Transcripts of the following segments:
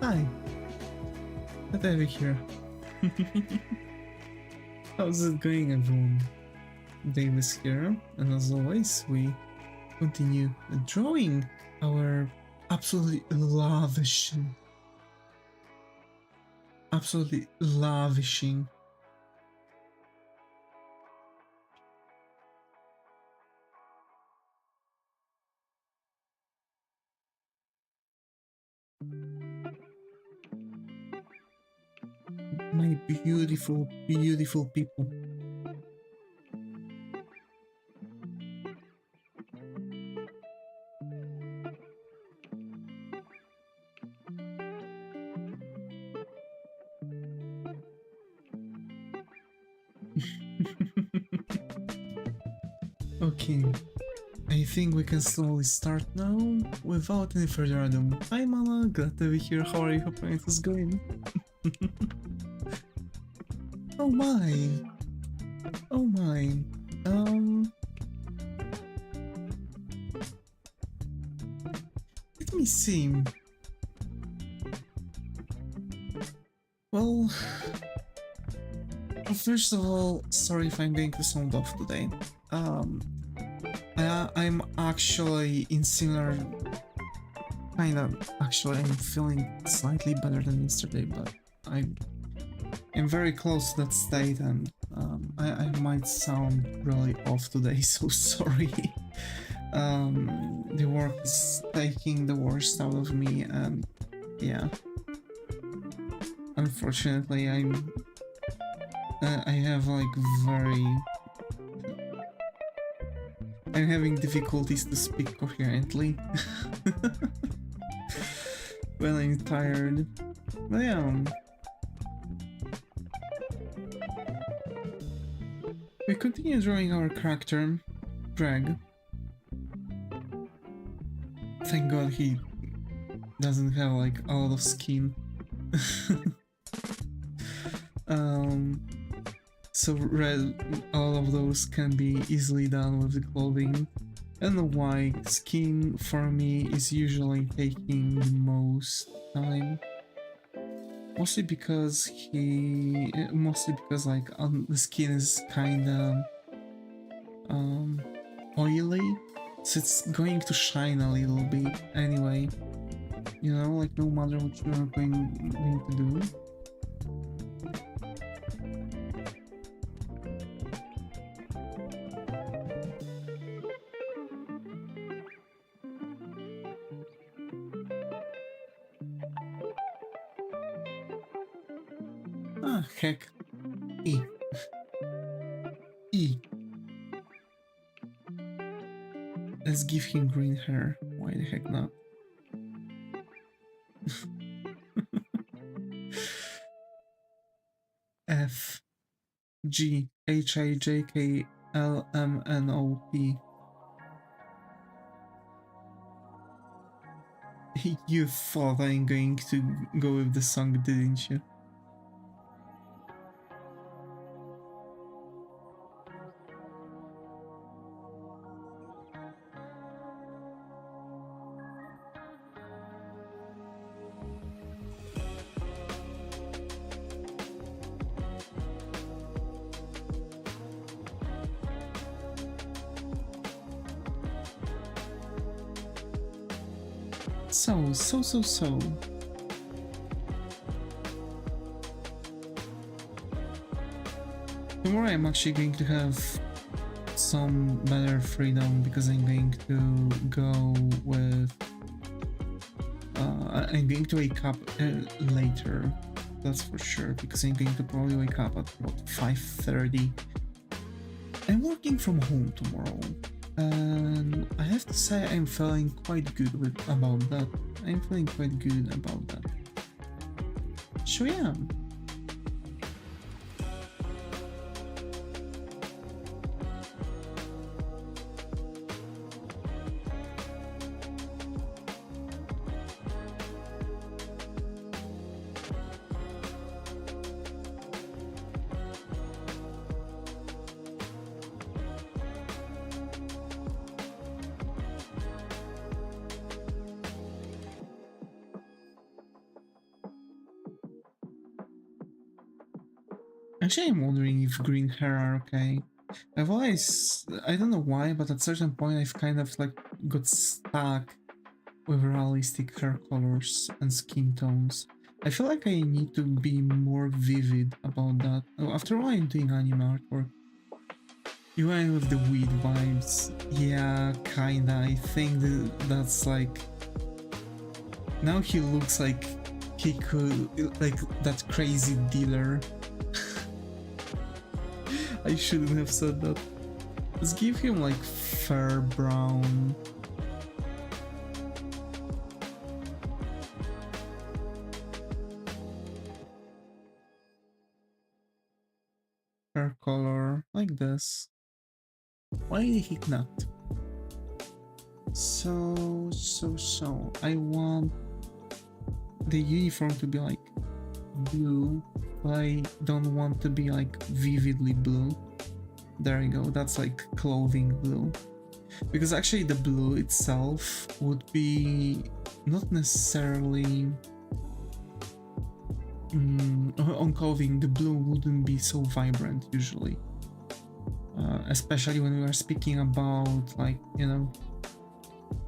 Hi, let Evie here. How's it going, everyone? Davis here, and as always, we continue drawing our absolutely lavishing my beautiful, beautiful people. Okay, I think we can slowly start now without any further ado. Hi Mala, glad to be here. How are you? Hope it is going. Oh my. Oh my. Let me see. Well, first of all, sorry if I'm going to sound off today. I'm actually in similar actually I'm feeling slightly better than yesterday, but I'm very close to that state, and I might sound really off today, so sorry. The work is taking the worst out of me, and yeah, unfortunately I have like I'm having difficulties to speak coherently when I'm tired. But yeah, we continue drawing our character, Greg. Thank God he doesn't have like a lot of skin. So all of those can be easily done with the clothing. I don't know why skin for me is usually taking the most time. Mostly because like the skin is kinda oily, so it's going to shine a little bit anyway. You know, like no matter what you are going to do. Ah, heck. E. E. Let's give him green hair. Why the heck not? F. G. H. I. J. K. L. M. N. O. P. You thought I'm going to go with the song, didn't you? So. Tomorrow I'm actually going to have some better freedom because I'm going to go with... I'm going to wake up later, that's for sure, because I'm going to probably wake up at what, 5:30. I'm working from home tomorrow, and I have to say I'm feeling quite good about that. So yeah. Actually, I'm wondering if green hair are okay. I've always, I don't know why, but at certain point I've kind of like got stuck with realistic hair colors and skin tones. I feel like I need to be more vivid about that. Oh, after all, I'm doing anime artwork. You went with the weed vibes. Yeah, kinda. I think that's like... Now he looks like he could... like that crazy dealer. I shouldn't have said that. Let's give him like fair brown. Hair color like this. Why did he not? So I want the uniform to be like blue, but I don't want to be like vividly blue. There you go, that's like clothing blue. Because actually the blue itself would be not necessarily... on clothing, the blue wouldn't be so vibrant usually. Especially when we are speaking about, like, you know,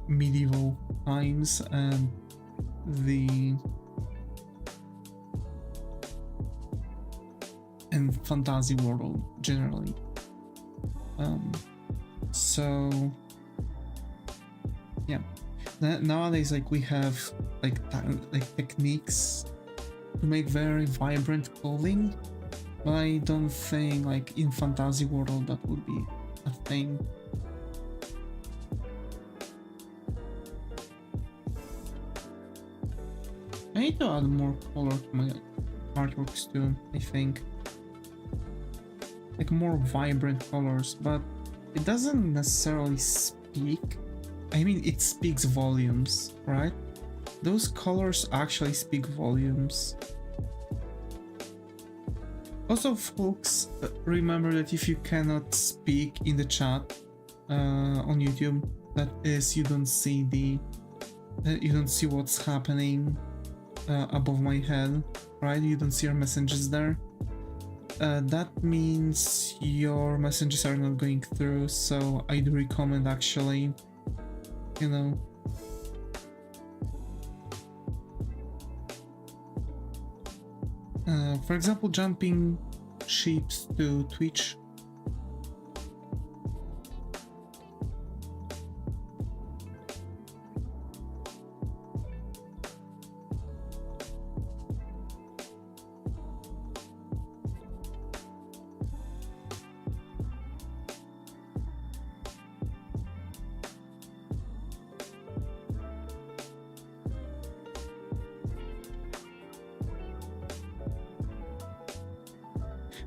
medieval times and the... and fantasy world generally. So yeah, nowadays like we have like techniques to make very vibrant clothing, but I don't think like in fantasy world that would be a thing. I need to add more color to my artworks too, I think. Like more vibrant colors, but it doesn't necessarily speak. I mean, it speaks volumes, right? Those colors actually speak volumes. Also, folks, remember that if you cannot speak in the chat on YouTube, that is, you don't see what's happening above my head, right? You don't see your messages there. That means your messages are not going through, so I do recommend actually, you know, for example, jumping ships to Twitch.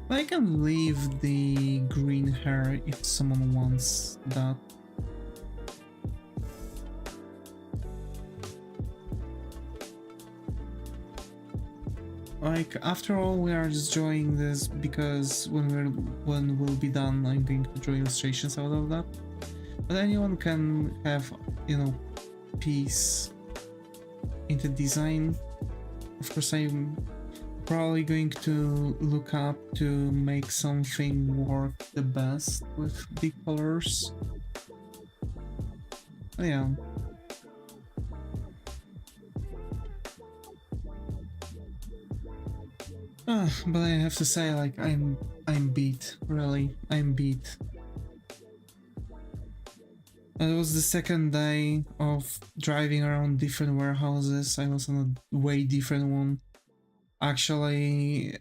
I can leave the green hair if someone wants that. Like, after all, we are just drawing this because when we'll be done, I'm going to draw illustrations out of that. But anyone can have, you know, piece into design. Of course, I'm probably going to look up to make something work the best with big colors. Oh, yeah. But I have to say, like, I'm beat, really. I'm beat. It was the second day of driving around different warehouses. I was on a way different one. Actually,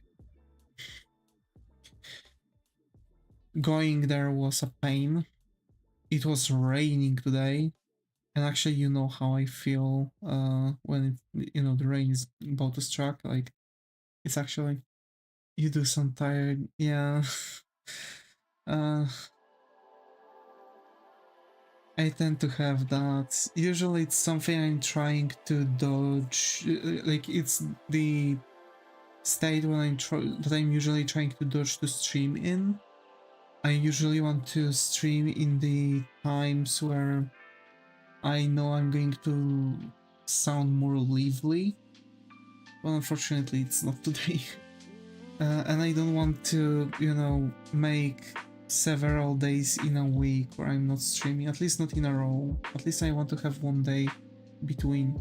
going there was a pain. It was raining today, and actually, you know how I feel when you know the rain is about to strike. Like, it's actually, you do some tired, yeah. I tend to have that. Usually, it's something I'm trying to dodge. Like, it's the state when I'm usually trying to dodge to stream in. I usually want to stream in the times where I know I'm going to sound more lively, but unfortunately it's not today. and I don't want to, you know, make several days in a week where I'm not streaming, at least not in a row. At least I want to have one day between.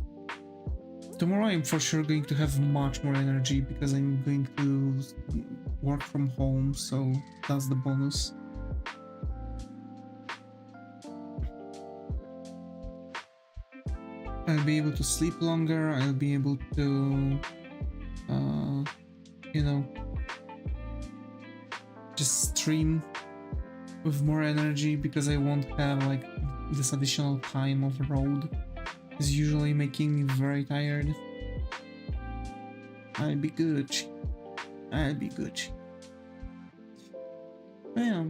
Tomorrow I'm for sure going to have much more energy because I'm going to work from home, so that's the bonus. I'll be able to sleep longer, I'll be able to, you know, just stream with more energy because I won't have like this additional time of road. It's usually making me very tired. I'll be good. I'll be good. Yeah.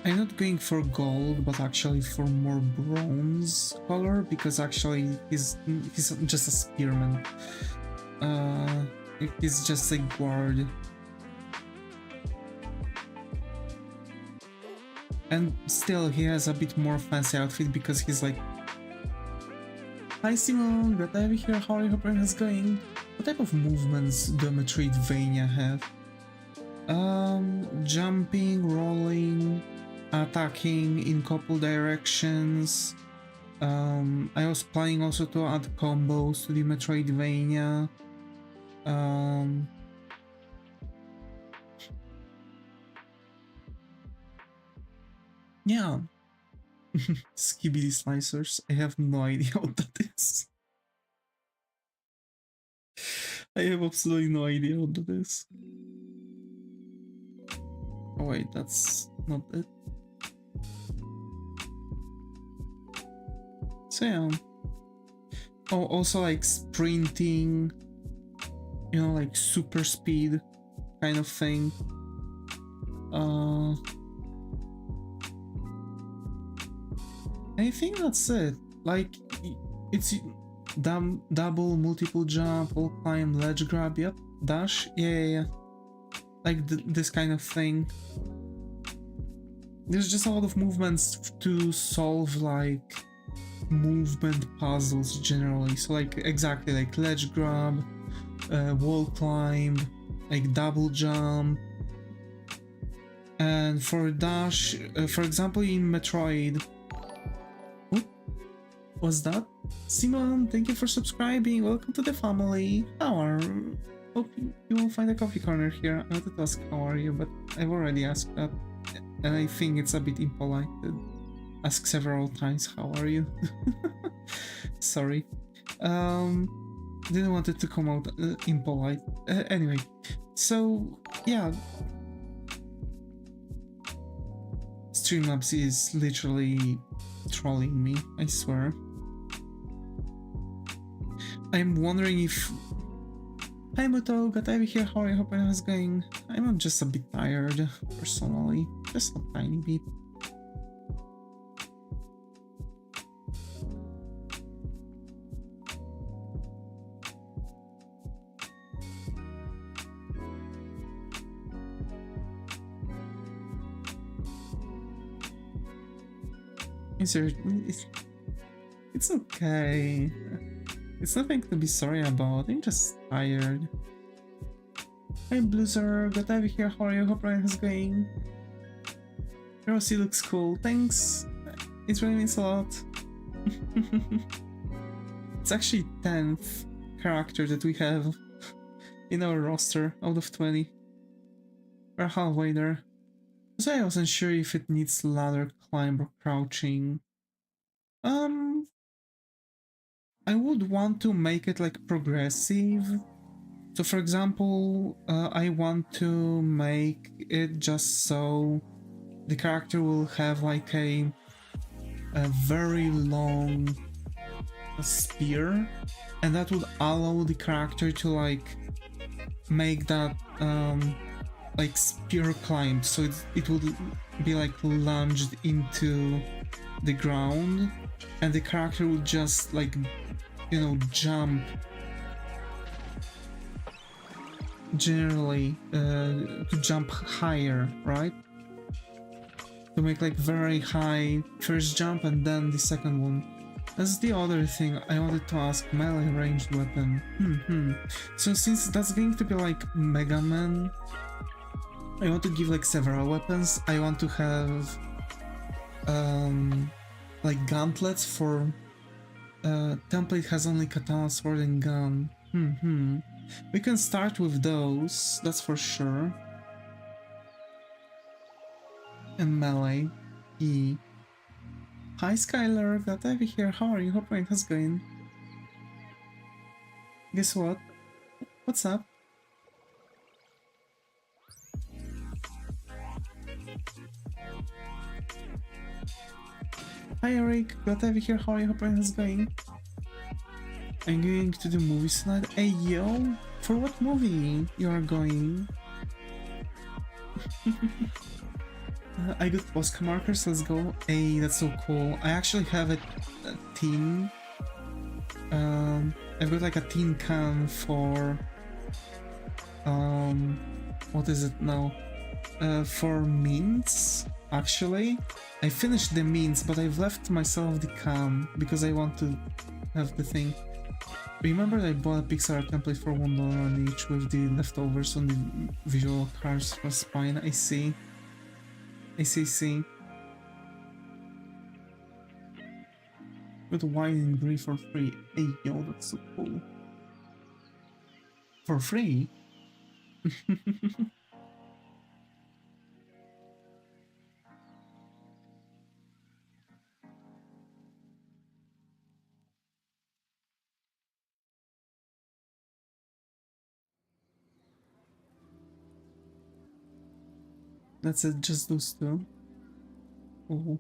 I'm not going for gold, but actually for more bronze color, because actually he's just a spearman. He's just a guard. And still, he has a bit more fancy outfit because he's like, "Hi Simon, glad to have you here, how are you, hope everything's going? What type of movements do Metroidvania have?" Jumping, rolling, attacking in couple directions. I was planning also to add combos to the Metroidvania. Yeah. Skibidi slicers. I have no idea what that is. I have absolutely no idea what that is. Oh wait, that's not it. So yeah. Oh, also like sprinting, you know, like super speed kind of thing. I think that's it. Like, it's double, multiple jump, all climb, ledge grab, yep, dash, yeah. Like this kind of thing. There's just a lot of movements to solve like movement puzzles generally. So like exactly like ledge grab, wall climb, like double jump. And for dash, for example in Metroid, what's that? Simon, thank you for subscribing. Welcome to the family. How are you? Hope you will find a coffee corner here. I wanted to ask how are you, but I've already asked that, and I think it's a bit impolite to ask several times how are you. Sorry. Didn't want it to come out impolite. Anyway, so yeah. Streamlabs is literally trolling me, I swear. I'm wondering if... Hi Muto, got Ivy here, how are you, hope everyone's going? I'm just a bit tired, personally. Just a tiny bit. It's okay. It's nothing to be sorry about. I'm just tired. Hi Blizzard, got Ivy here, how are you? Hope everything's going. Rosie looks cool, thanks. It really means a lot. It's actually 10th character that we have in our roster out of 20. We're halfway there. So I wasn't sure if it needs ladder climb or crouching. I would want to make it like progressive. So for example, I want to make it just so the character will have like a very long a spear, and that would allow the character to like make that like spear climb, so it would be like lunged into the ground, and the character would just like, you know, jump generally to jump higher, right? To make like very high first jump and then the second one. That's the other thing I wanted to ask. Melee ranged weapon. So since that's going to be like Mega Man, I want to give like several weapons. I want to have like gauntlets for template has only katana, sword, and gun. We can start with those, that's for sure. And melee. E. Hi Skylar, glad to have you here. How are you? Hope how's it going? Guess what? What's up? Hi Eric, glad to have you here. How are you? Hope how's it going? I'm going to the movies tonight. Hey yo, for what movie you are going? I got Posca markers, let's go. Hey, that's so cool. I actually have a team. I've got like a team cam for what is it now? For mints, actually. I finished the mints, but I've left myself the cam because I want to have the thing. Remember I bought a Pixar template for $1 on each with the leftovers on the visual cards for spine. I see. With wine and green for free. Hey yo, that's so cool. For free? That's it, just those two. Oh.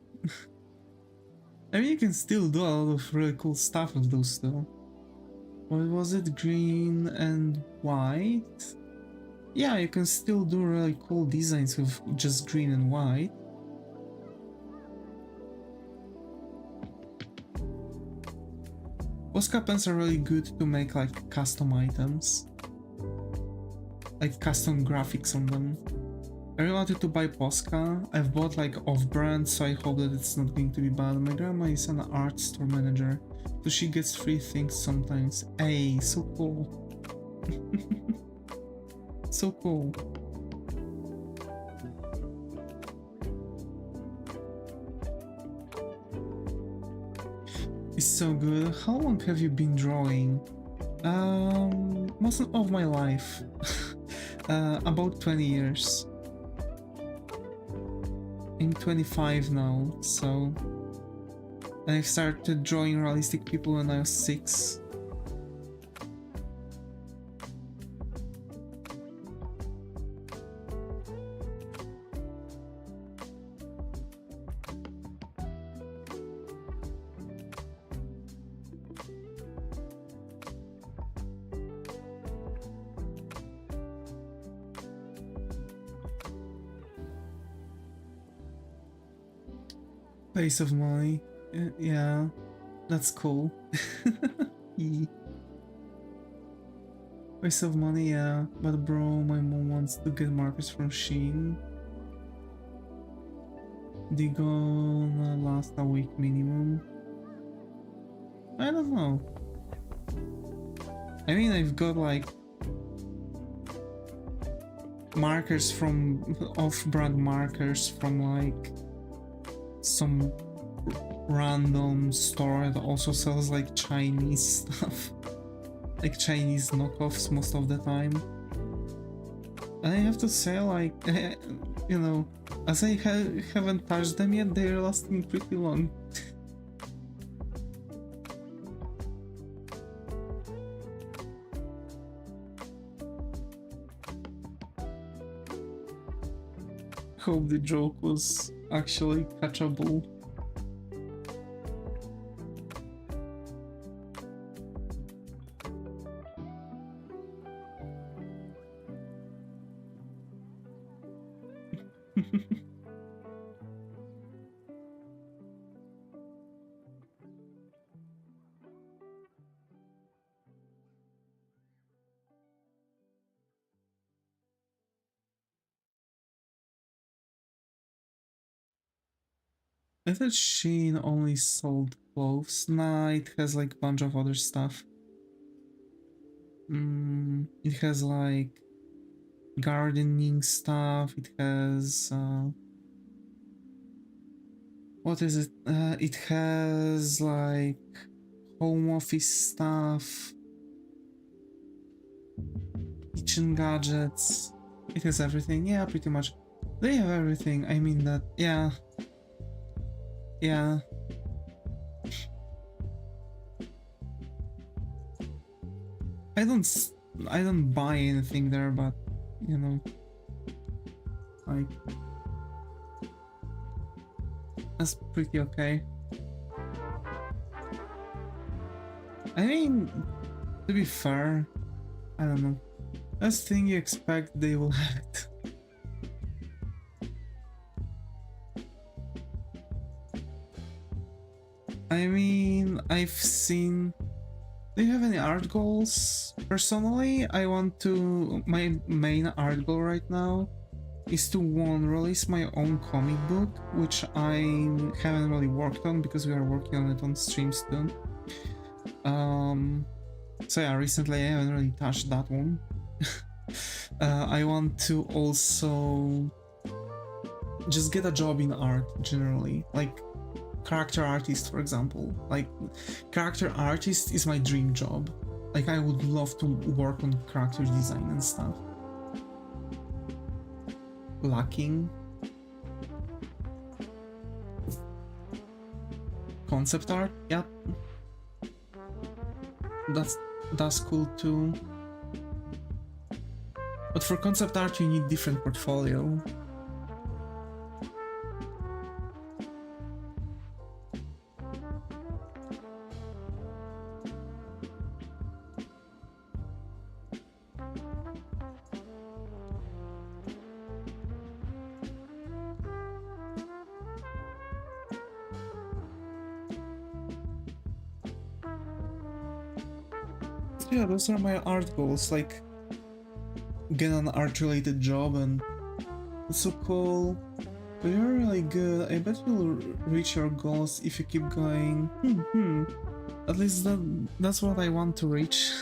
I mean, you can still do a lot of really cool stuff with those two. What was it? Green and white? Yeah, you can still do really cool designs with just green and white. Posca pens are really good to make like custom items. Like custom graphics on them. I really wanted to buy Posca. I've bought like off-brand, so I hope that it's not going to be bad. My grandma is an art store manager, so she gets free things sometimes. Hey, so cool. So cool. It's so good. How long have you been drawing? Most of my life. About 20 years. I'm 25 now, so I started drawing realistic people when I was 6. Place of money, yeah, that's cool. Waste of money, yeah, but bro, my mom wants to get markers from Shein. They gonna last a week minimum. I don't know. I mean, I've got like markers from off-brand markers from like some random store that also sells like Chinese stuff, like Chinese knockoffs most of the time. And I have to say, like, you know, as I haven't touched them yet, they're lasting pretty long. Hope the joke was actually catchable. I thought Shein only sold clothes. Nah, it has like a bunch of other stuff. It has like gardening stuff. It has what is it? It has like home office stuff, kitchen gadgets. It has everything. Yeah, pretty much. They have everything. I mean that. Yeah. Yeah. I don't. I don't buy anything there, but you know, like that's pretty okay. I mean, to be fair, I don't know. That's the thing you expect they will have it. I mean, I've seen. Do you have any art goals? Personally, I want to. My main art goal right now is to one, release my own comic book, which I haven't really worked on because we are working on it on streams too. So yeah, recently I haven't really touched that one. I want to also just get a job in art generally, like character artist, for example. Like character artist is my dream job. Like I would love to work on character design and stuff. Lacking concept art, yep. That's cool too. But for concept art you need different portfolio. Yeah, those are my art goals, like get an art related job, and it's so cool. But you're really good. I bet you'll reach your goals if you keep going. At least that's what I want to reach.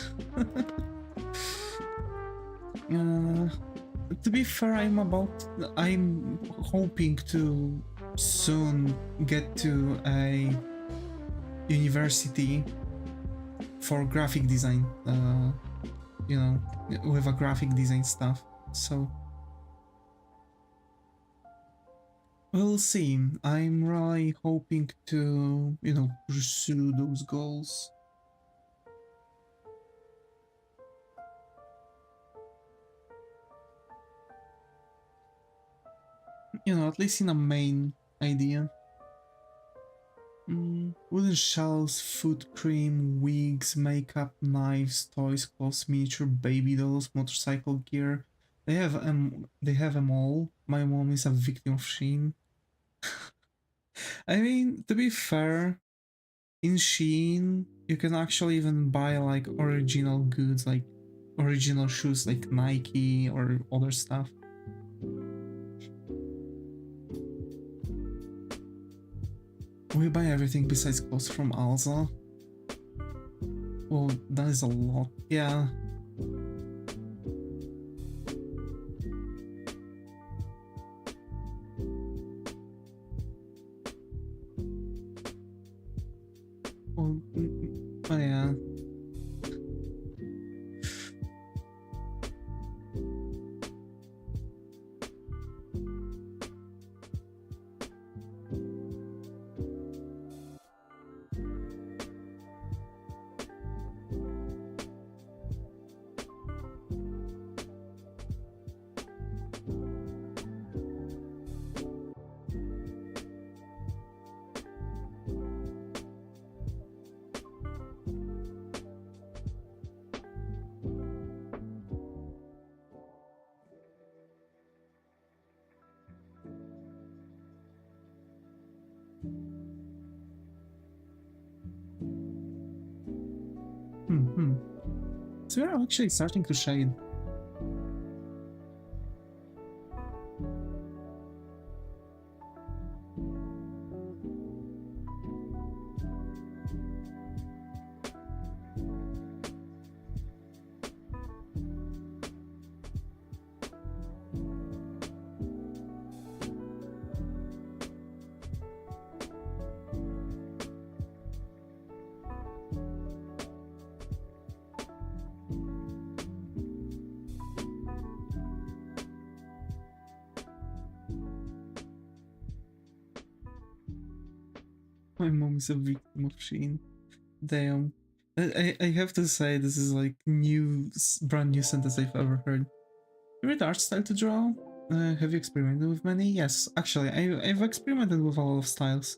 To be fair, I'm hoping to soon get to a university for graphic design, you know, with a graphic design stuff, so we'll see. I'm really hoping to, you know, pursue those goals. You know, at least in a main idea. Wooden shelves, food cream, wigs, makeup, knives, toys, clothes, miniature baby dolls, motorcycle gear. They have them all. My mom is a victim of Shein. I mean, to be fair, in Shein you can actually even buy like original goods, like original shoes like Nike or other stuff. We buy everything besides clothes from Alza. Well, that is a lot. Yeah. Well, oh yeah. So we're actually starting to shade. My mom is a victim of Shein. Damn. I have to say, this is like brand new sentence I've ever heard. Favorite art style to draw? Have you experimented with many? Yes, actually, I've experimented with a lot of styles.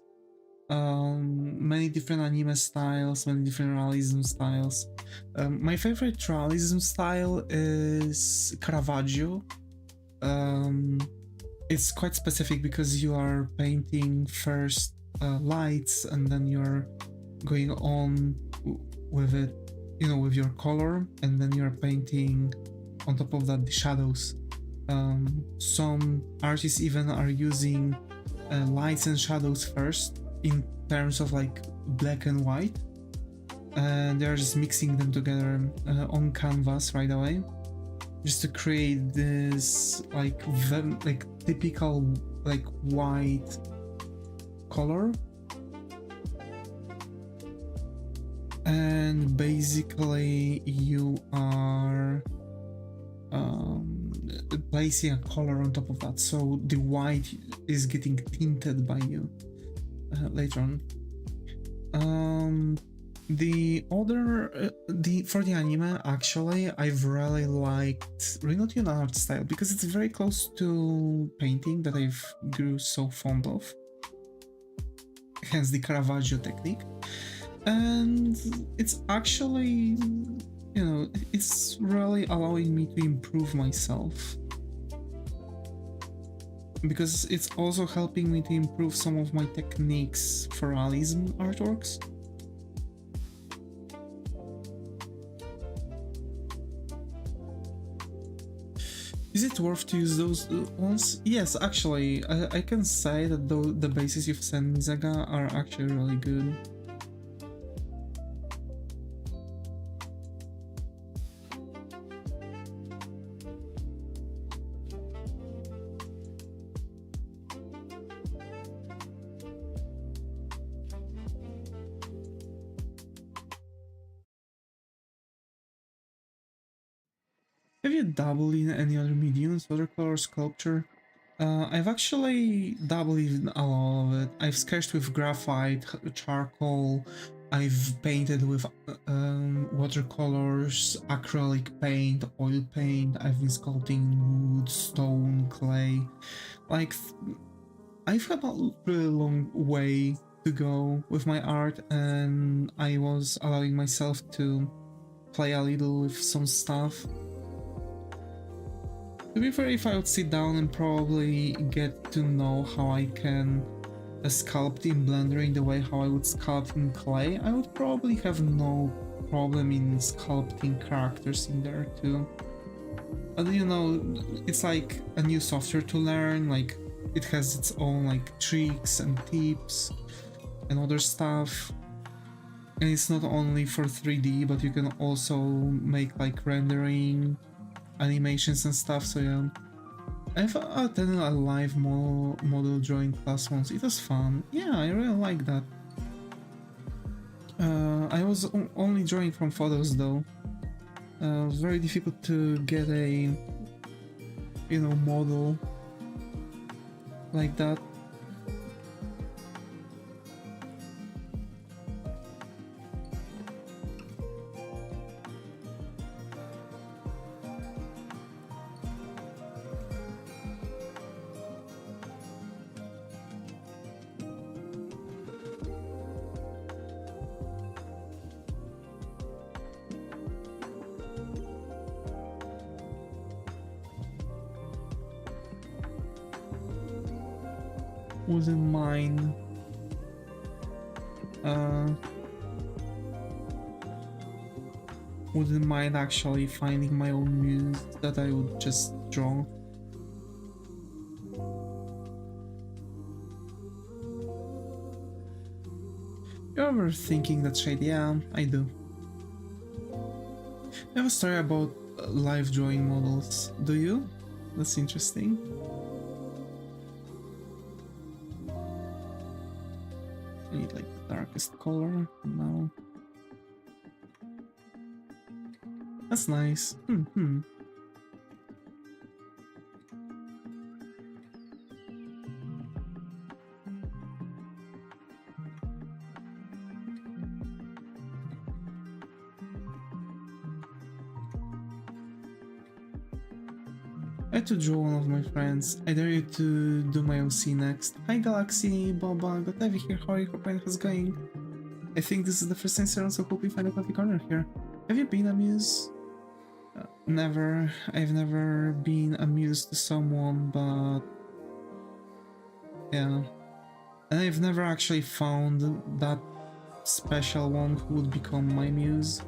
Many different anime styles, many different realism styles. My favorite realism style is Caravaggio. It's quite specific because you are painting first lights and then you're going on with it, you know, with your color, and then you're painting on top of that the shadows. Some artists even are using lights and shadows first in terms of like black and white, and they're just mixing them together on canvas right away, just to create this like typical like white color. And basically you are placing a color on top of that, so the white is getting tinted by you later on. For the anime, actually, I've really liked Huion art style because it's very close to painting that I've grew so fond of, hence the Caravaggio technique. And it's actually, you know, it's really allowing me to improve myself, because it's also helping me to improve some of my techniques for realism artworks. Is it worth to use those ones? Yes, actually, I can say that the bases you've sent me, Zaga, are actually really good. Have you dabbled in any other mediums, watercolor, sculpture? I've actually dabbled in a lot of it. I've sketched with graphite, charcoal, I've painted with watercolors, acrylic paint, oil paint, I've been sculpting wood, stone, clay. Like, I've had a really long way to go with my art, and I was allowing myself to play a little with some stuff. To be fair, if I would sit down and probably get to know how I can sculpt in Blender in the way how I would sculpt in clay, I would probably have no problem in sculpting characters in there too. But you know, it's like a new software to learn, like it has its own like tricks and tips and other stuff. And it's not only for 3D, but you can also make like rendering, animations and stuff, so yeah. I've attended a live model drawing class once. It was fun. Yeah, I really like that. I was only drawing from photos though. It was very difficult to get a, you know, model like that. Wouldn't mind actually finding my own muse that I would just draw. You're ever thinking that shade? Yeah, I do. I have a story about live drawing models. Do you? That's interesting. I need like the darkest color now. That's nice. I had to draw one of my friends. I dare you to do my OC next. Hi Galaxy, Boba, got Evie here. How are you? Hope it's going. I think this is the first time, so hope you find a coffee corner here. Have you been amused? Never. I've never been amused to someone, but yeah. And I've never actually found that special one who would become my muse.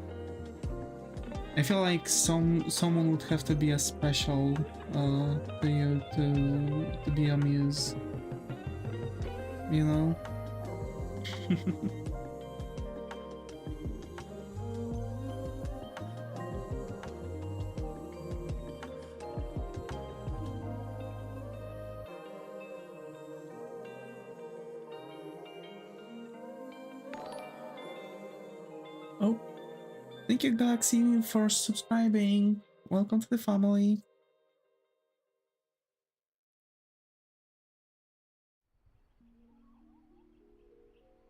I feel like someone would have to be a special to you to be a muse. You know? Oh, thank you Galaxy for subscribing. Welcome to the family.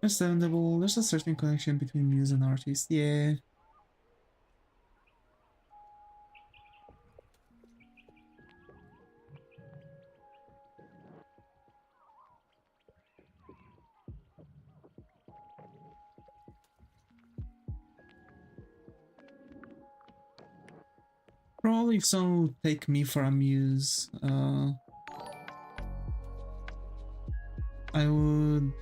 Understandable, there's a certain connection between muse and artist, yeah. Probably if someone would take me for a muse, I would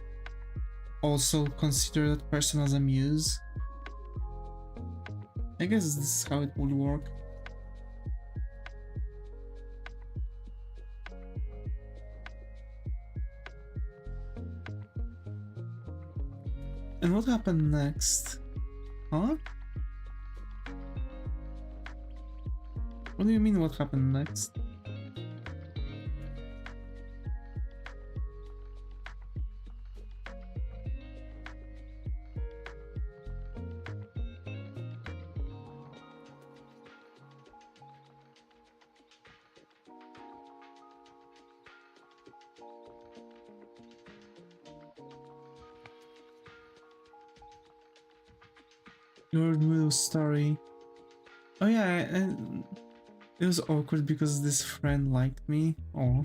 also consider that person as a muse. I guess this is how it would work. And what happened next? Huh? What do you mean what happened next? Lord Willow's story. Oh yeah, it was awkward because this friend liked me. Oh.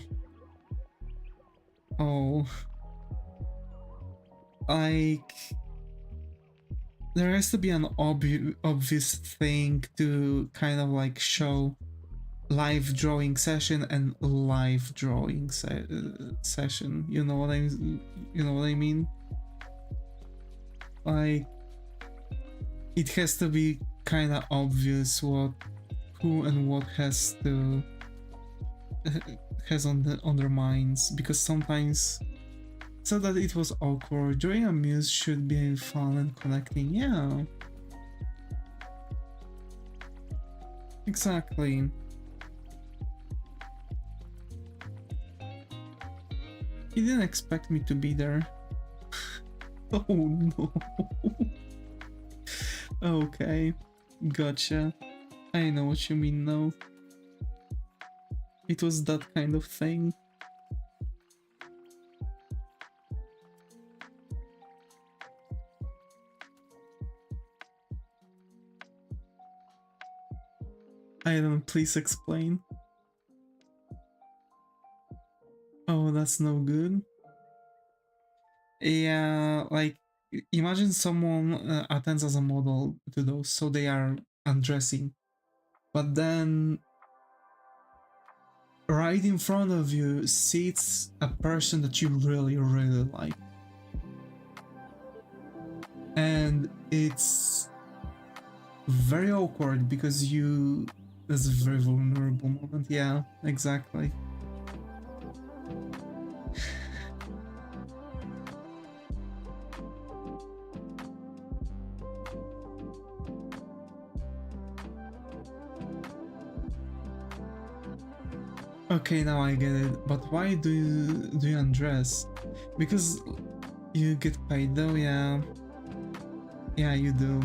Oh. Like... There has to be an obvious thing to kind of like show live drawing session and live drawing session. You know what I mean? Like... It has to be kind of obvious who and what has on their minds, because sometimes, so that it was awkward. Drawing a muse should be fun and connecting. Yeah, exactly. He didn't expect me to be there. Oh no. Okay, gotcha. I know what you mean now. It was that kind of thing. I don't, please explain. Oh, that's no good. Yeah, like, imagine someone attends as a model to those, so they are undressing, but then right in front of you sits a person that you really like, and it's very awkward because that's a very vulnerable moment. Yeah, exactly. Okay, now I get it. But why do you undress? Because you get paid though, yeah. Yeah, you do.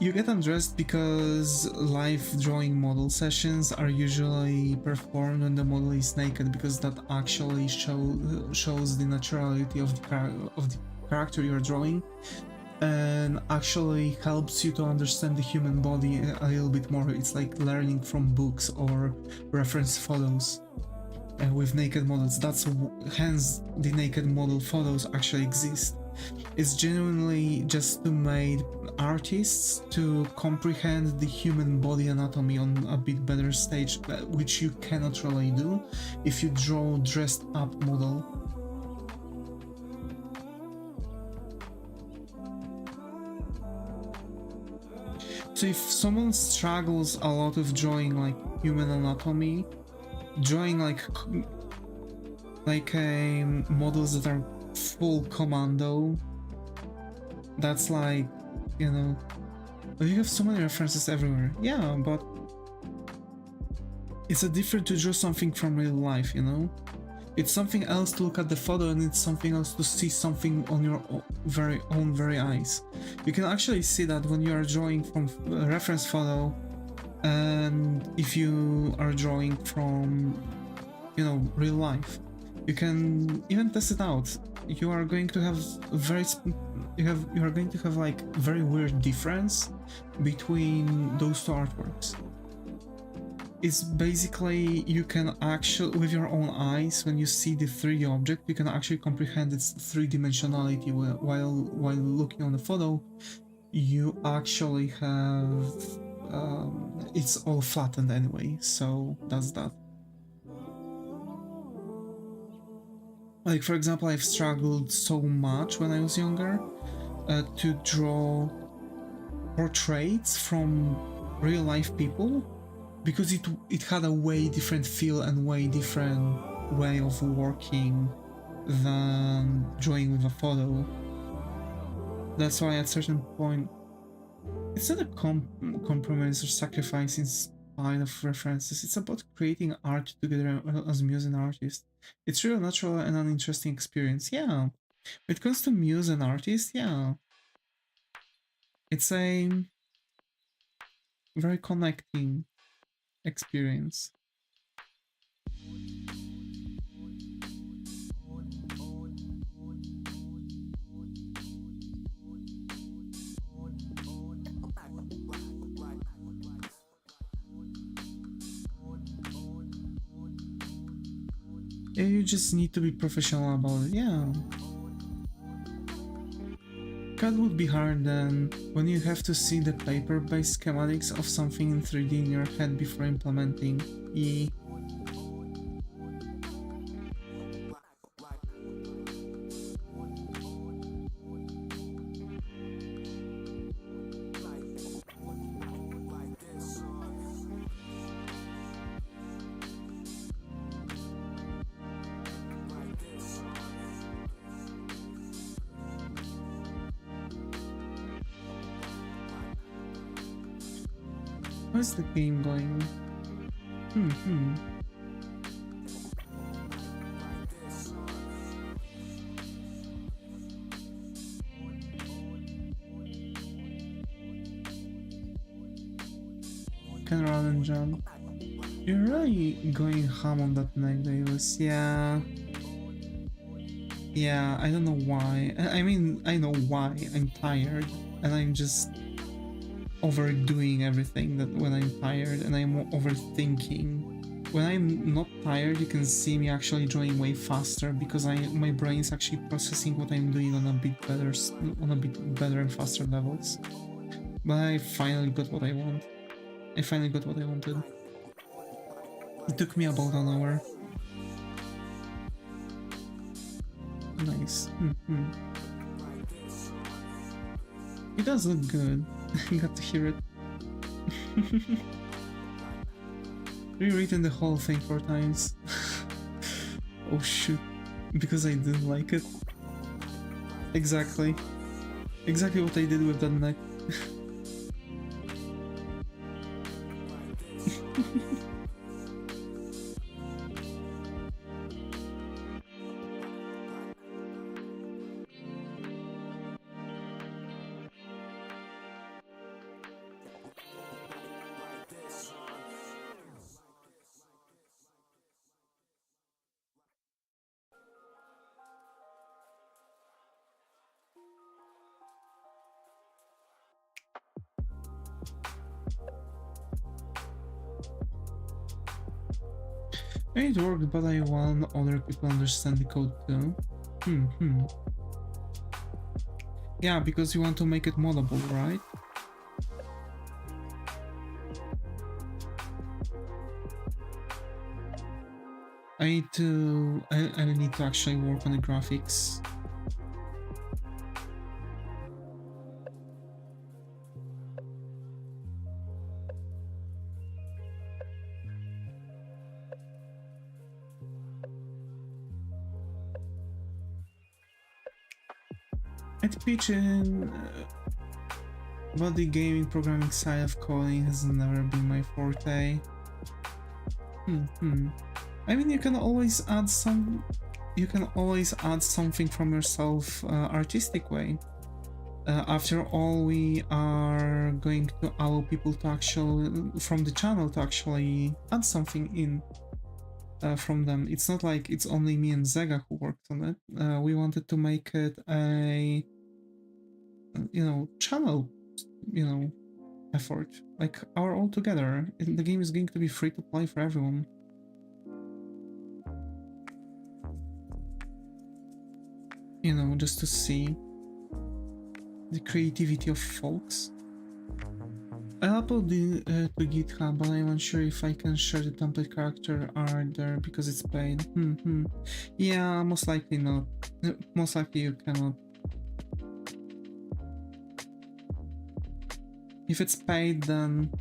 You get undressed because live drawing model sessions are usually performed when the model is naked, because that actually shows the naturality of the character you're drawing. and actually helps you to understand the human body a little bit more. It's like learning from books or reference photos with naked models. That's hence the naked model photos actually exist. It's genuinely just to make artists to comprehend the human body anatomy on a bit better stage, which you cannot really do if you draw dressed up model. So if someone struggles a lot with drawing like human anatomy, drawing like models that are full commando, that's like, you know, but you have so many references everywhere. Yeah, but it's a different to draw something from real life, you know? It's something else to look at the photo, and it's something else to see something on your very eyes. You can actually see that when you are drawing from a reference photo, and if you are drawing from, you know, real life. You can even test it out. You are going to have you are going to have like very weird difference between those two artworks. It's basically, you can actually, with your own eyes, when you see the 3D object, you can actually comprehend its three-dimensionality while looking on the photo. You actually have it's all flattened anyway, so that's that. Like, for example, I've struggled so much when I was younger to draw portraits from real life people, because it had a way different feel and way different way of working than drawing with a photo. That's why at a certain point, it's not a compromise or sacrifice in spite of references. It's about creating art together as muse and artist. It's real natural and an interesting experience. Yeah. When it comes to muse and artist, yeah. It's a very connecting experience. You just need to be professional about it, yeah. CAD would be hard then, when you have to see the paper-based schematics of something in 3D in your head before implementing. How's the game going? Can run and jump. You're really going ham on that neck, Davis. Yeah. Yeah, I don't know why. I mean, I know why. I'm tired, and I'm just overdoing everything that when I'm tired, and I'm overthinking. When I'm not tired, you can see me actually drawing way faster because my brain is actually processing what I'm doing on a bit better and faster levels. But I finally got what I want. I finally got what I wanted. It took me about an hour. Nice. It does look good. I got to hear it. Rewritten the whole thing 4 times. Oh shoot. Because I didn't like it. Exactly. Exactly what I did with that neck. It worked, but I want other people understand the code too. Yeah, because you want to make it moddable, right? I need to actually work on the graphics. I'd pitch in, but the gaming programming side of coding has never been my forte. I mean, you can always add something from yourself, artistic way. After all, we are going to allow people to from the channel to actually add something in from them. It's not like it's only me and Zega who worked on it. We wanted to make it a, channel, effort, like our all together. The game is going to be free to play for everyone. Just to see the creativity of folks. I uploaded to GitHub, but I'm unsure if I can share the template character art there because it's paid. Yeah, most likely not. Most likely you cannot. If it's paid, then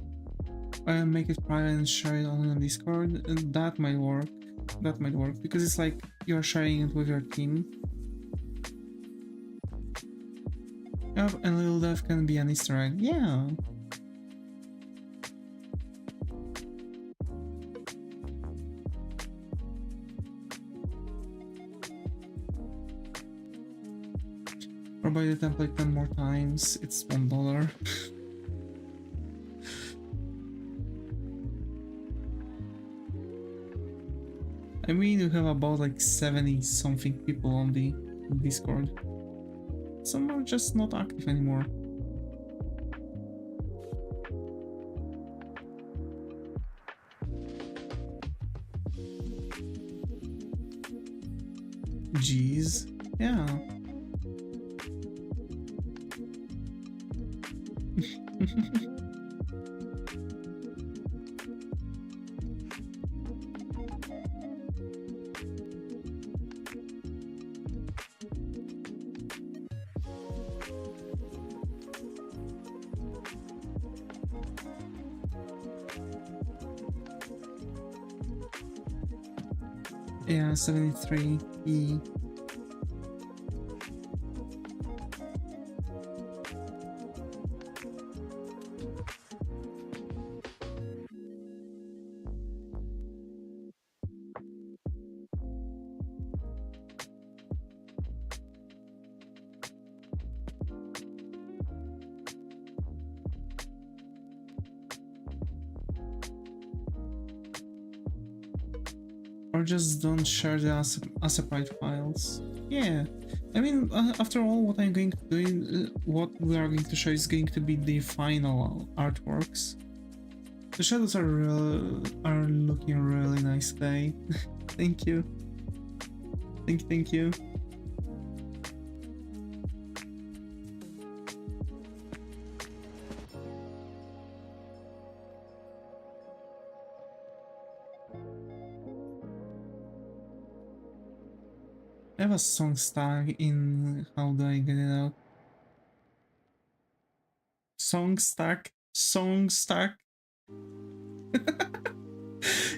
I'll make it private and share it only on Discord, and that might work. That might work because it's like you're sharing it with your team. Yep, and little dev can be an Easter egg. Yeah. Or buy the template 10 more times. It's $1. I mean, you have about like 70 something people on the Discord. Some are just not active anymore. Jeez, yeah. Yeah, 73E. Or just don't share the separate files. Yeah, I mean, after all, what I'm going to do, what we are going to show is going to be the final artworks. The shadows are looking really nice today. Thank you. Thank you. I have a song stack in, how do I get it out? Song stack.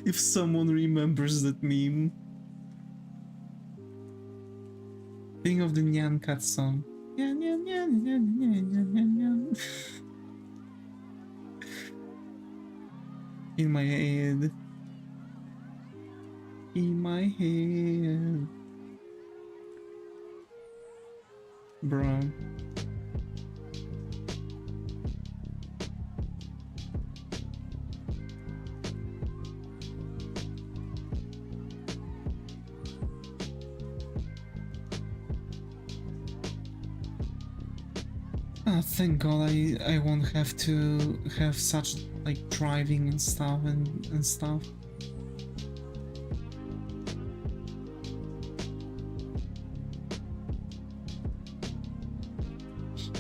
If someone remembers that meme. Think of the Nyan Cat song. Nyan, nyan, nyan, nyan, nyan, nyan, nyan, nyan. In my head. In my head. Bro. Oh, thank God I won't have to have such like driving and stuff and stuff.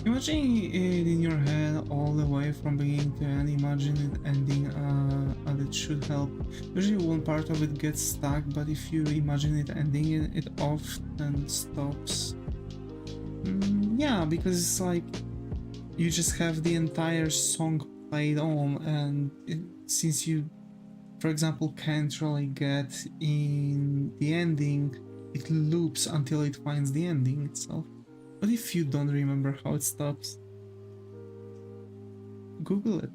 Imagine it in your head all the way from beginning to end, imagine it ending and it should help. Usually one part of it gets stuck, but if you imagine it ending, it often stops. Yeah, because it's like you just have the entire song played on, and since you, for example, can't really get in the ending, it loops until it finds the ending itself. What if you don't remember how it stops? Google it.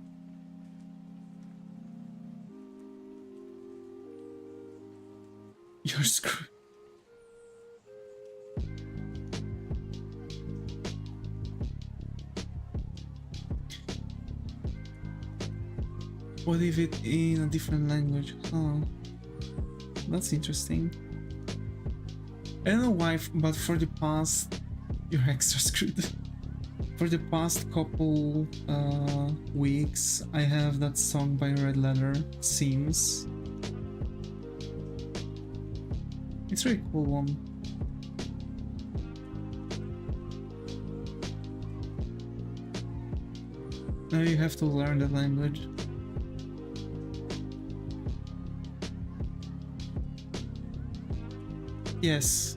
You're screwed. What if it in a different language? Oh, that's interesting. I don't know why, but for the past... You're extra screwed. For the past couple weeks, I have that song by Red Letter, Seems. It's a really cool one. Now you have to learn the language. Yes,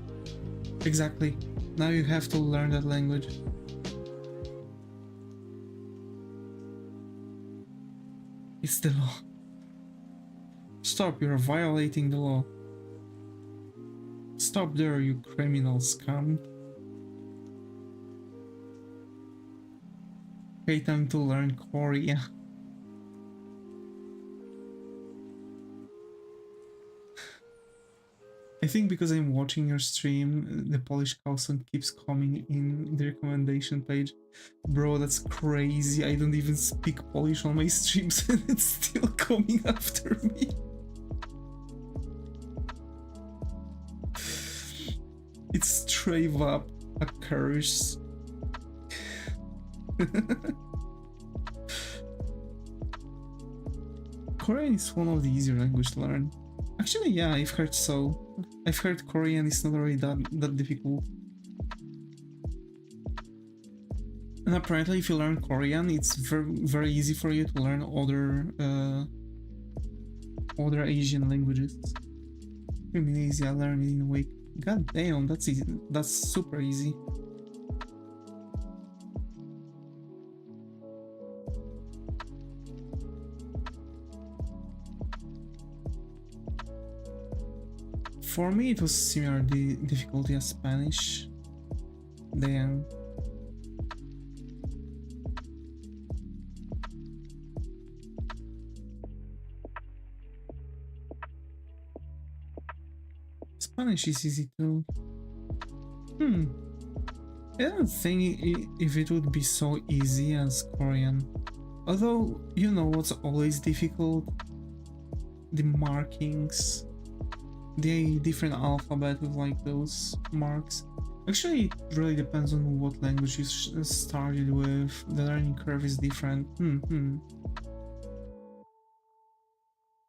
exactly. Now you have to learn that language. It's the law. Stop, you're violating the law. Stop there, you criminal scum. Okay, time to learn Korea. I think because I'm watching your stream, the Polish cow song keeps coming in the recommendation page. Bro, that's crazy. I don't even speak Polish on my streams and it's still coming after me. It's straight up a curse. Korean is one of the easier languages to learn. Actually, yeah, I've heard so. I've heard Korean is not really that difficult. And apparently if you learn Korean, it's very easy for you to learn other Asian languages. I mean, easy, I learned it in a week. God damn, that's easy. That's super easy. For me, it was similar the difficulty as Spanish. Then Spanish is easy too. I don't think if it would be so easy as Korean. Although, you know what's always difficult? The markings. The different alphabet with like those marks. Actually, it really depends on what language you started with. The learning curve is different.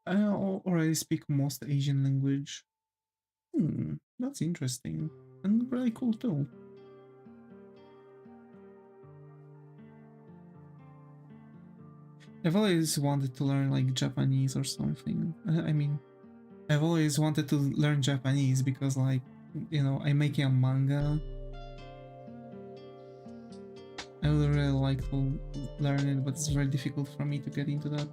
I already speak most Asian language. That's interesting. And really cool too. I've always wanted to learn like Japanese or something. I mean, I've always wanted to learn Japanese because, like, you know, I'm making a manga. I would really like to learn it, but it's very difficult for me to get into that.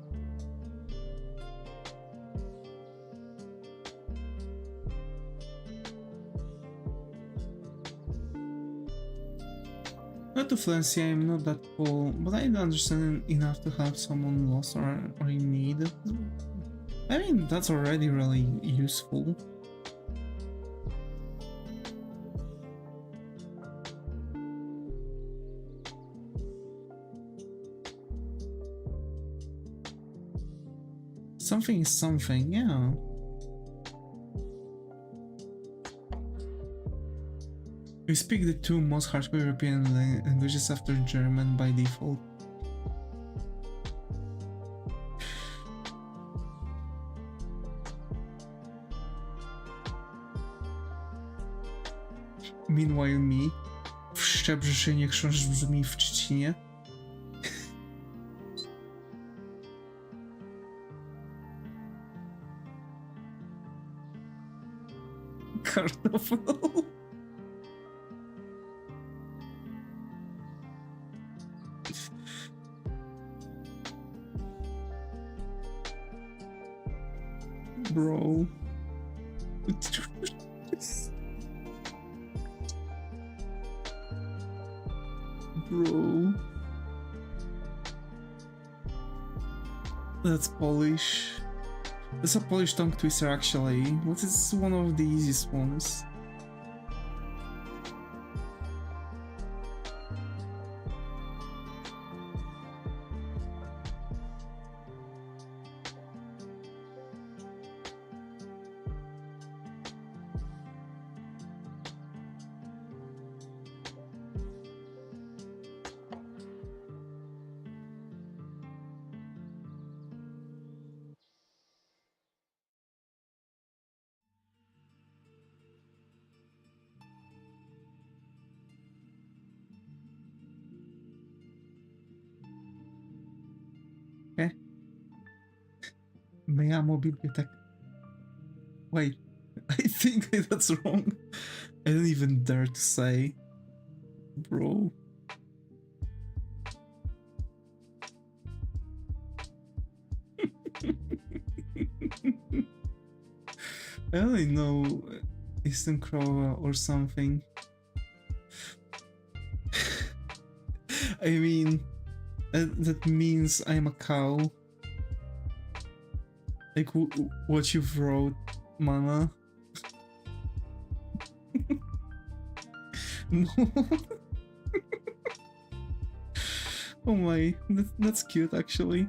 Not to fluency, I'm not that cool, but I understand enough to help someone lost or in need. I mean, that's already really useful. Something is something, yeah. We speak the two most hardcore European languages after German by default. Meanwhile, me. w Szczebrzeszynie chrząszcz brzmi w Trzcinie. Kartofel. Bro. Bro. That's Polish. That's a Polish tongue twister actually. What is one of the easiest ones? Okay. Me llamo biblioteca. Wait, I think that's wrong. I don't even dare to say. Bro. I only know Eastern Crow or something. I mean, that means I'm a cow. Like what you've wrote, Mana. No. Oh my, that's cute actually.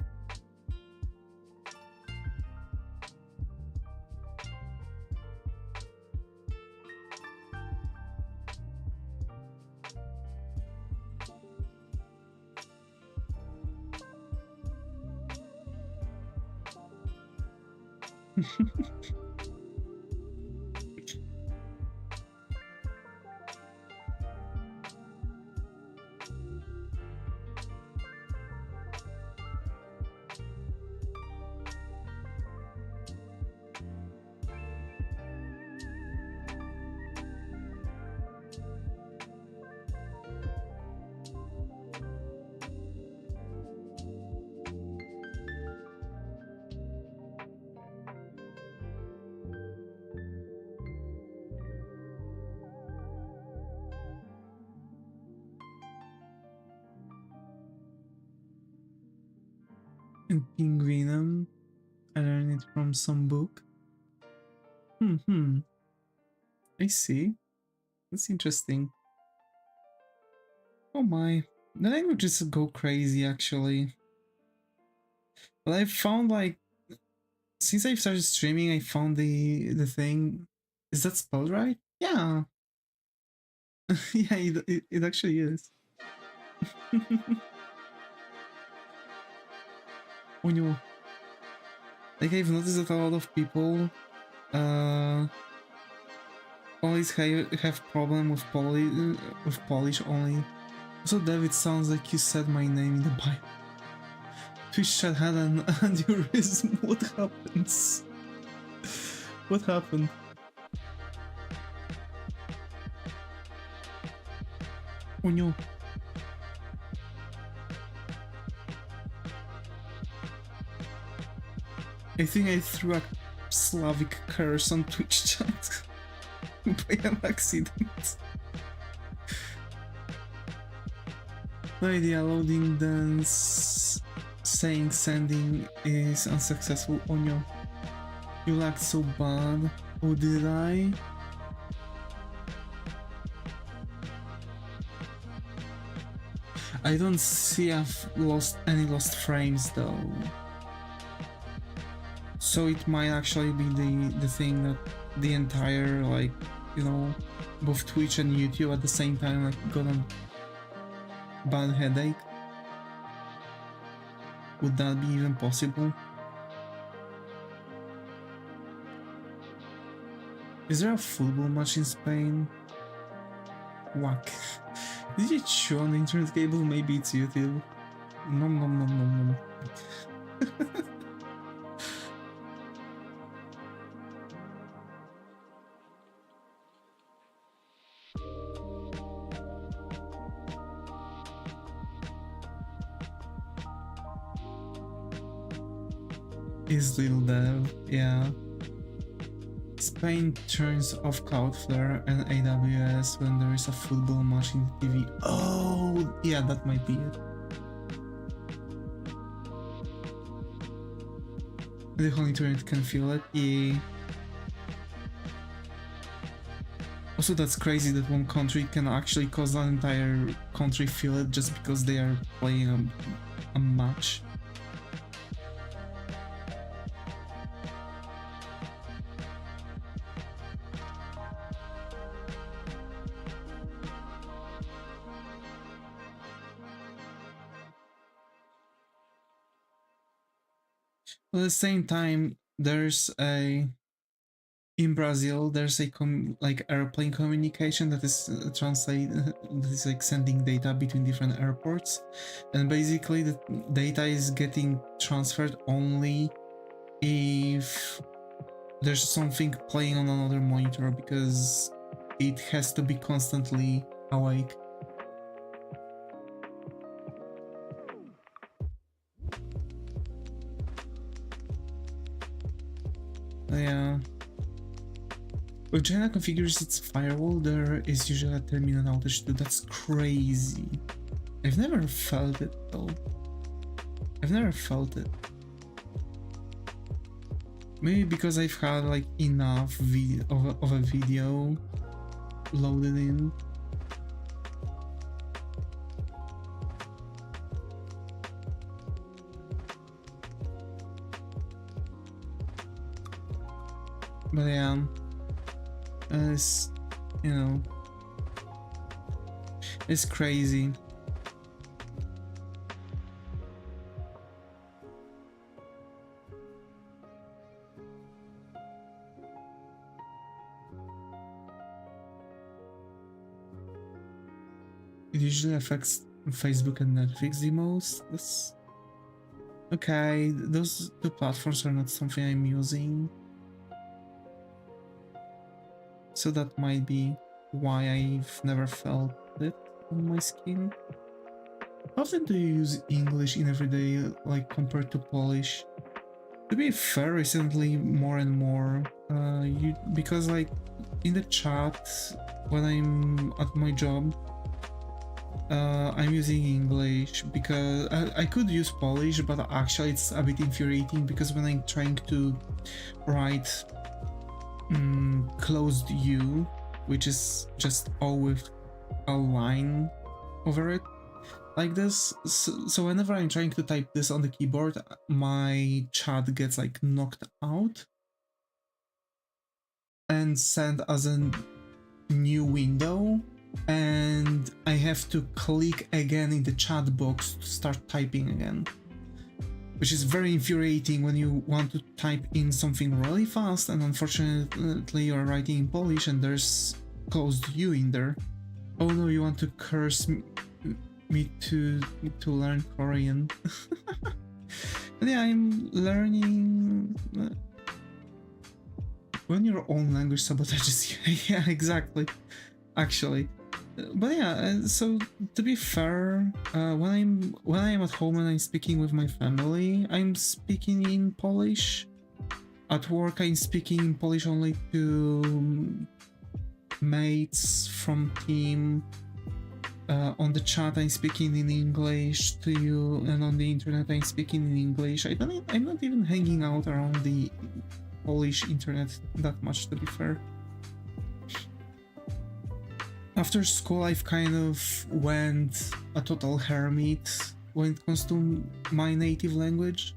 And Penguinum, I learned it from some book. I see. That's interesting. Oh my, the languages go crazy actually. But I found like, since I've started streaming, I found the thing. Is that spelled right? Yeah. Yeah, it actually is. Oh no. Like I've noticed that a lot of people always have problem with Polish only. So David, sounds like you said my name in the Bible. Twitch chat had an aneurysm. What happens? What happened? Oh no. I think I threw a Slavic curse on Twitch chat by an accident. No idea, loading dance saying sending is unsuccessful. Oh no. You lagged so bad. Oh, did I? I don't see I've lost any lost frames though. So it might actually be the thing that the entire, like, you know, both Twitch and YouTube at the same time, like, got a bad headache. Would that be even possible? Is there a football match in Spain? Whack. Did you chew on the internet cable? Maybe it's YouTube. Nom nom nom nom nom. Is Little Dev, yeah. Spain turns off Cloudflare and AWS when there is a football match in the TV. Oh, yeah, that might be it. The whole internet can feel it, yeah. Also, that's crazy that one country can actually cause an entire country feel it just because they are playing a match. At the same time, there's a in Brazil there's a like airplane communication that is that is like sending data between different airports, and basically the data is getting transferred only if there's something playing on another monitor because it has to be constantly awake. Yeah. When China configures its firewall, there is usually a terminal outage too. That's crazy. I've never felt it though. I've never felt it. Maybe because I've had like enough of a video loaded in. But yeah, it's, you know, it's crazy. It usually affects Facebook and Netflix the most. That's okay. Those two platforms are not something I'm using, so that might be why I've never felt it on my skin. How often do you use English in everyday, like compared to Polish? To be fair, recently more and more. Because like in the chat when I'm at my job, I'm using English because I could use Polish, but actually it's a bit infuriating because when I'm trying to write closed U, which is just O with a line over it, like this, so whenever I'm trying to type this on the keyboard, my chat gets like knocked out and sent as a new window, and I have to click again in the chat box to start typing again, which is very infuriating when you want to type in something really fast and unfortunately you're writing in Polish and there's closed U in there. Oh no, you want to curse me to learn Korean. But yeah, I'm learning when your own language sabotages you. Yeah, exactly, actually. But yeah, so to be fair, when I'm at home and I'm speaking with my family, I'm speaking in Polish. At work, I'm speaking in Polish only to mates from team. On the chat, I'm speaking in English to you, and on the internet, I'm speaking in English. I'm not even hanging out around the Polish internet that much, to be fair. After school, I've kind of went a total hermit when it comes to my native language,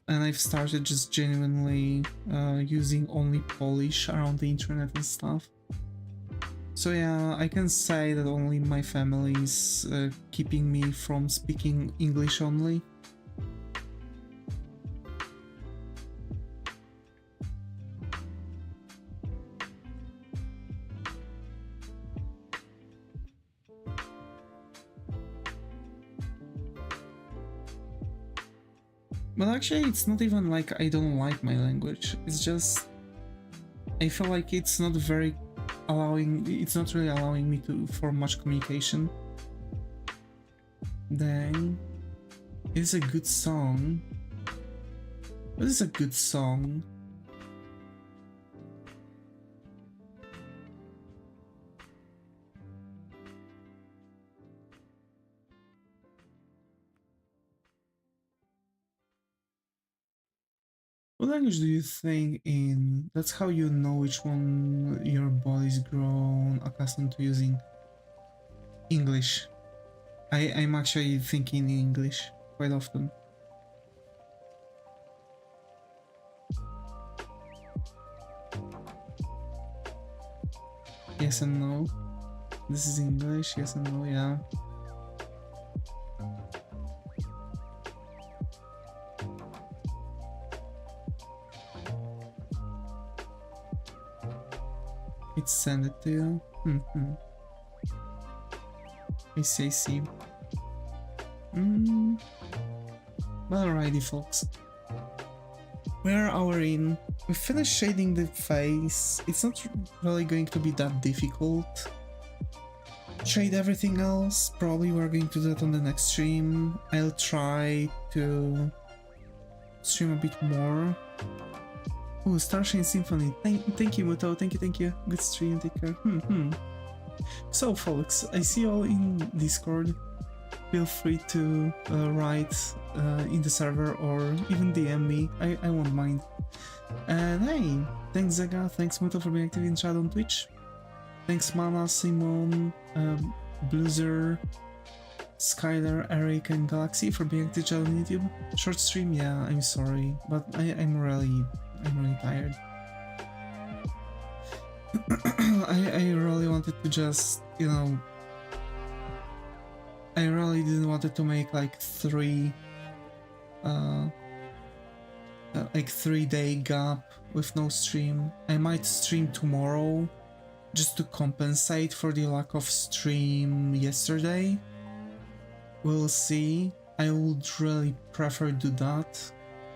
and I've started just genuinely using only Polish around the internet and stuff. So yeah, I can say that only my family is keeping me from speaking English only. But actually, it's not even like I don't like my language. It's just I feel like it's not very allowing. It's not really allowing me to for much communication. Dang, it's a good song. This is a good song. What language do you think in? That's how you know which one your body's grown accustomed to using. English. I'm actually thinking in English quite often. Yes and no. This is English, yes and no, yeah. It send it to you. I see. Alrighty, folks. Where are we in? We finished shading the face. It's not really going to be that difficult. Shade everything else. Probably we're going to do that on the next stream. I'll try to stream a bit more. Oh, Starshine Symphony. Thank you, Muto. Thank you. Good stream. Take care. So, folks, I see you all in Discord. Feel free to write in the server or even DM me. I won't mind. And hey, thanks Zega, thanks Muto for being active in chat on Twitch. Thanks Mana, Simon, Bloozer, Skylar, Eric, and Galaxy for being active in chat on YouTube. Short stream, yeah, I'm sorry, but I'm really tired. I really wanted to just, you know, I really didn't want it to make like 3-day gap with no stream. I might stream tomorrow just to compensate for the lack of stream yesterday. We'll see. I would really prefer to do that.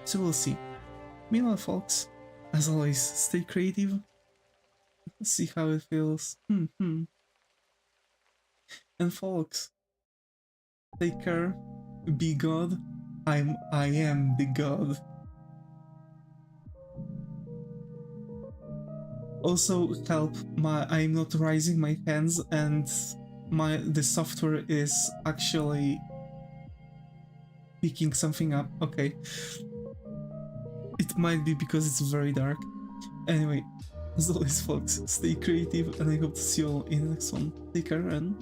So we'll see. Meanwhile, folks, as always, stay creative. See how it feels. And folks, take care. Be God. I am the God. Also help, I'm not raising my hands and the software is actually picking something up. Okay. It might be because it's very dark. Anyway, as always folks, stay creative and I hope to see you all in the next one. Take care and